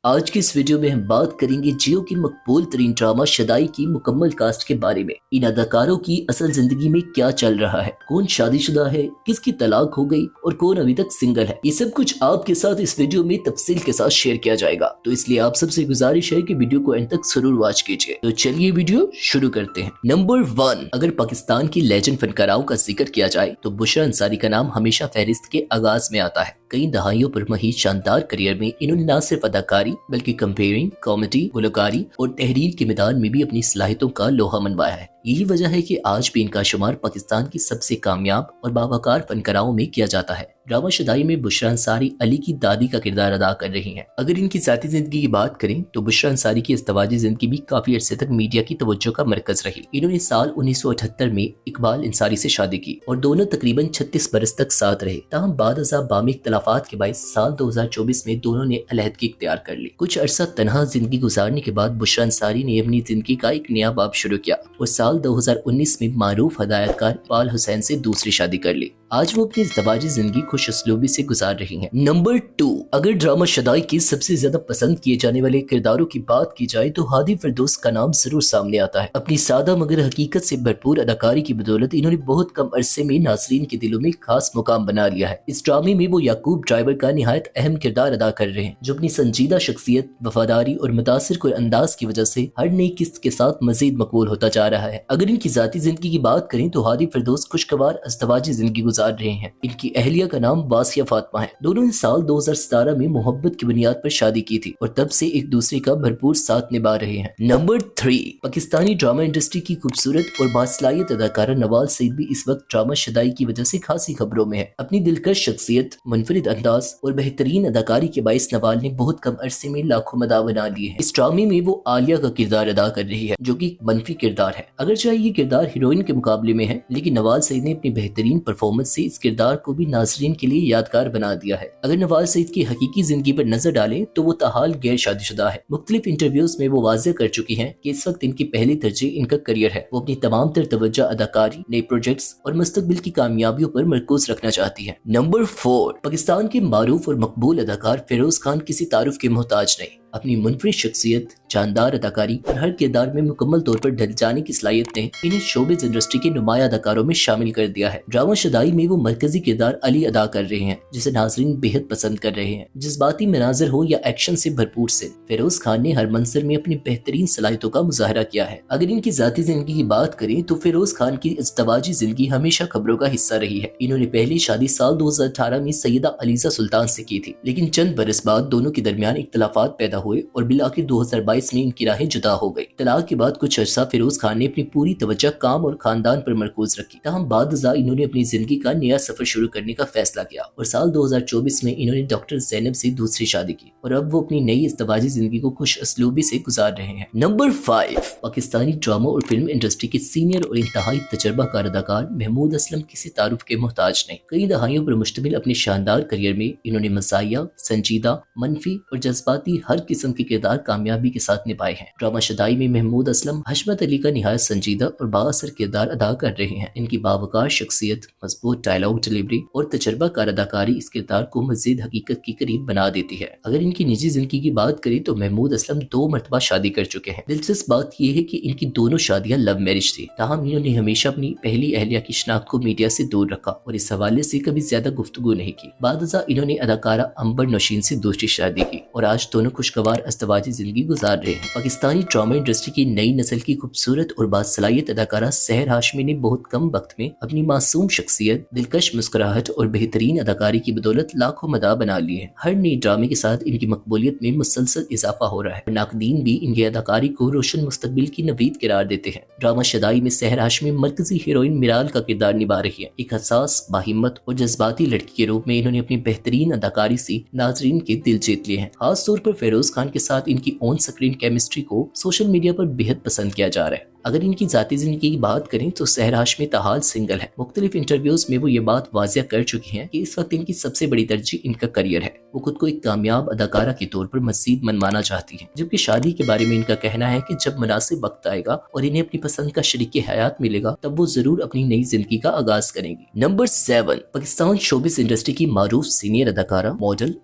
آج کی اس ویڈیو میں ہم بات کریں گے جیو کی مقبول ترین ڈرامہ شدائی کی مکمل کاسٹ کے بارے میں۔ ان اداکاروں کی اصل زندگی میں کیا چل رہا ہے، کون شادی شدہ ہے، کس کی طلاق ہو گئی اور کون ابھی تک سنگل ہے، یہ سب کچھ آپ کے ساتھ اس ویڈیو میں تفصیل کے ساتھ شیئر کیا جائے گا، تو اس لیے آپ سب سے گزارش ہے کہ ویڈیو کو اینڈ تک ضرور واچ کیجیے۔ تو چلیے ویڈیو شروع کرتے ہیں۔ نمبر 1، اگر پاکستان کی لیجنڈ فنکاراؤں کا ذکر کیا جائے تو بشرا انصاری کا نام ہمیشہ فہرست کے آغاز میں آتا ہے۔ کئی دہائیوں پر مہیج شاندار کریئر میں انہوں نے نہ صرف اداکاری بلکہ کمپیئرنگ، کامیڈی، گلوکاری اور تحریر کے میدان میں بھی اپنی صلاحیتوں کا لوہا منوایا ہے۔ یہی وجہ ہے کہ آج بھی ان کا شمار پاکستان کی سب سے کامیاب اور باوقار فنکاراؤں میں کیا جاتا ہے۔ ڈرامہ شدائی میں بشرا انصاری علی کی دادی کا کردار ادا کر رہی ہیں۔ اگر ان کی ذاتی زندگی کی بات کریں تو بشرا انصاری کی ازدواجی زندگی بھی کافی عرصے تک میڈیا کی توجہ کا مرکز رہی۔ انہوں نے سال 1978 میں اقبال انصاری سے شادی کی اور دونوں تقریباً 36 برس تک ساتھ رہے، تاہم بعد ازاں باہمی اختلافات کے باعث سال 2024 میں دونوں نے علیحدگی اختیار کر لی۔ کچھ عرصہ تنہا زندگی گزارنے کے بعد بشرا انصاری نے اپنی زندگی کا ایک نیا باب شروع کیا اور سال 2019 میں معروف ہدایت کار اقبال حسین سے دوسری شادی کر لی۔ آج وہ اپنی ازدواجی زندگی خوش اسلوبی سے گزار رہی ہیں۔ نمبر 2، اگر ڈرامہ شدائی کے سب سے زیادہ پسند کیے جانے والے کرداروں کی بات کی جائے تو ہادی فردوس کا نام ضرور سامنے آتا ہے۔ اپنی سادہ مگر حقیقت سے بھرپور اداکاری کی بدولت انہوں نے بہت کم عرصے میں ناظرین کے دلوں میں خاص مقام بنا لیا ہے۔ اس ڈرامے میں وہ یعقوب ڈرائیور کا نہایت اہم کردار ادا کر رہے ہیں، جو اپنی سنجیدہ شخصیت، وفاداری اور متاثر کن انداز کی وجہ سے ہر نئی قسط کے ساتھ مزید مقبول ہوتا جا رہا ہے۔ اگر ان کی ذاتی زندگی کی بات کریں تو ہادی فردوس خوشگوار ازدواجی زندگی گزار رہے ہیں۔ ان کی اہلیہ کا نام واسیہ فاطمہ ہے۔ دونوں نے سال 2017 میں محبت کی بنیاد پر شادی کی تھی اور تب سے ایک دوسرے کا بھرپور ساتھ نبھا رہے ہیں۔ نمبر 3، پاکستانی ڈرامہ انڈسٹری کی خوبصورت اور باصلاحیت اداکارہ نوال سعید بھی اس وقت ڈرامہ شدائی کی وجہ سے خاصی خبروں میں ہے۔ اپنی دلکش شخصیت، منفرد انداز اور بہترین اداکاری کے باعث نوال نے بہت کم عرصے میں لاکھوں مداح بنا لیے ہیں۔ اس ڈرامے میں وہ عالیہ کا کردار ادا کر رہی ہے، جو کہ ایک منفی کردار ہے۔ اگرچہ یہ کردار ہیروئن کے مقابلے میں ہے، لیکن نوال سعید نے اپنی بہترین پرفارمنس سے اس کردار کو بھی ناظرین کے لیے یادگار بنا دیا ہے۔ اگر نوال سعید کی حقیقی زندگی پر نظر ڈالیں تو وہ تاحال غیر شادی شدہ ہے۔ مختلف انٹرویوز میں وہ واضح کر چکی ہیں کہ اس وقت ان کی پہلی ترجیح ان کا کریئر ہے۔ وہ اپنی تمام تر توجہ اداکاری، نئے پروجیکٹس اور مستقبل کی کامیابیوں پر مرکوز رکھنا چاہتی ہے۔ نمبر 4، پاکستان کے معروف اور مقبول اداکار فیروز خان کسی تعارف کے محتاج نہیں۔ اپنی منفرد شخصیت، شاندار اداکاری اور ہر کردار میں مکمل طور پر ڈھل جانے کی صلاحیت نے انہیں شوبز انڈسٹری کے نمایاں اداکاروں میں شامل کر دیا ہے۔ ڈرامہ شدائی میں وہ مرکزی کردار علی ادا کر رہے ہیں، جسے ناظرین بہت پسند کر رہے ہیں۔ جذباتی مناظر ہو یا ایکشن سے بھرپور سے، فیروز خان نے ہر منظر میں اپنی بہترین صلاحیتوں کا مظاہرہ کیا ہے۔ اگر ان کی ذاتی زندگی کی بات کریں تو فیروز خان کی ازدواجی زندگی ہمیشہ خبروں کا حصہ رہی ہے۔ انہوں نے پہلی شادی سال 2018 میں سیدہ علیزہ سلطان سے کی تھی، لیکن چند برس بعد دونوں کے درمیان اختلافات پیدا ہوئے اور بالآخر 2022 میں ان کی راہیں جدا ہو گئی۔ طلاق کے بعد کچھ عرصہ فیروز خان نے اپنی پوری توجہ کام اور خاندان پر مرکوز رکھی، تاہم بعد ازاں انہوں نے اپنی زندگی کا نیا سفر شروع کرنے کا فیصلہ کیا اور سال 2024 میں انہوں نے ڈاکٹر زینب سے دوسری شادی کی اور اب وہ اپنی نئی ازدواجی زندگی کو خوش اسلوبی سے گزار رہے ہیں۔ نمبر 5، پاکستانی ڈرامہ اور فلم انڈسٹری کے سینئر اور انتہائی تجربہ کار اداکار محمود اسلم کسی تعارف کے محتاج نہیں۔ کئی دہائیوں پر مشتمل اپنے شاندار کریئر میں انہوں نے مزاحیہ، سنجیدہ، منفی اور جذباتی ہر قسم کے کردار کامیابی کے ساتھ نبھائے ہیں۔ ڈرامہ شدائی میں محمود اسلم حشمت علی کا نہایت سنجیدہ اور بااثر کردار ادا کر رہے ہیں۔ ان کی باوقار شخصیت، مضبوط ڈائلاگ ڈلیوری اور تجربہ کار اداکاری اس کردار کو مزید حقیقت کے قریب بنا دیتی ہے۔ اگر ان کی نجی زندگی کی بات کریں تو محمود اسلم 2 مرتبہ شادی کر چکے ہیں۔ دلچسپ بات یہ ہے کہ ان کی دونوں شادیاں لو میرج تھی، تاہم انہوں نے ہمیشہ اپنی پہلی اہلیہ کی شناخت کو میڈیا سے دور رکھا اور اس حوالے سے کبھی زیادہ گفتگو نہیں کی۔ بعد ازاں انہوں نے اداکارہ عنبر نوشین سے دوسری شادی کی اور آج دونوں خوشگوار ازدواجی زندگی گزار رہے ہیں۔ پاکستانی ڈرامہ انڈسٹری کی نئی نسل کی خوبصورت اور باصلاحیت اداکارہ سحر ہاشمی نے بہت کم وقت میں اپنی معصوم شخصیت، دلکش مسکراہٹ اور بہترین اداکاری کی بدولت لاکھوں مداح بنا لی ہے۔ ہر نئی ڈرامے کے ساتھ ان کی مقبولیت میں مسلسل اضافہ ہو رہا ہے اور ناقدین بھی ان کی اداکاری کو روشن مستقبل کی نوید قرار دیتے ہیں۔ ڈرامہ شدائی میں سحر ہاشمی مرکزی ہیروئن میرال کا کردار نبھا رہی ہے۔ ایک حساس، باہمت اور جذباتی لڑکی کے روپ میں انہوں نے اپنی بہترین اداکاری سے ناظرین کے دل جیت لیے ہیں۔ خاص طور پر فیروز خان کے ساتھ ان کی آن سکرین کیمسٹری کو سوشل میڈیا پر بہت پسند کیا جا رہا ہے۔ اگر ان کی ذاتی زندگی کی بات کریں تو سحر ہاشمی تاحال سنگل ہے۔ مختلف انٹرویوز میں وہ یہ بات واضح کر چکی ہیں کہ اس وقت ان کی سب سے بڑی ترجیح ان کا کریئر ہے۔ وہ خود کو ایک کامیاب اداکارہ کے طور پر مزید منوانا چاہتی ہیں، جبکہ شادی کے بارے میں ان کا کہنا ہے کہ جب مناسب وقت آئے گا اور انہیں اپنی پسند کا شریک حیات ملے گا تب وہ ضرور اپنی نئی زندگی کا آغاز کریں گی۔ نمبر 7، پاکستان شوبز انڈسٹری کی معروف سینئر اداکارہ، ماڈل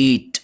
8,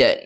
10,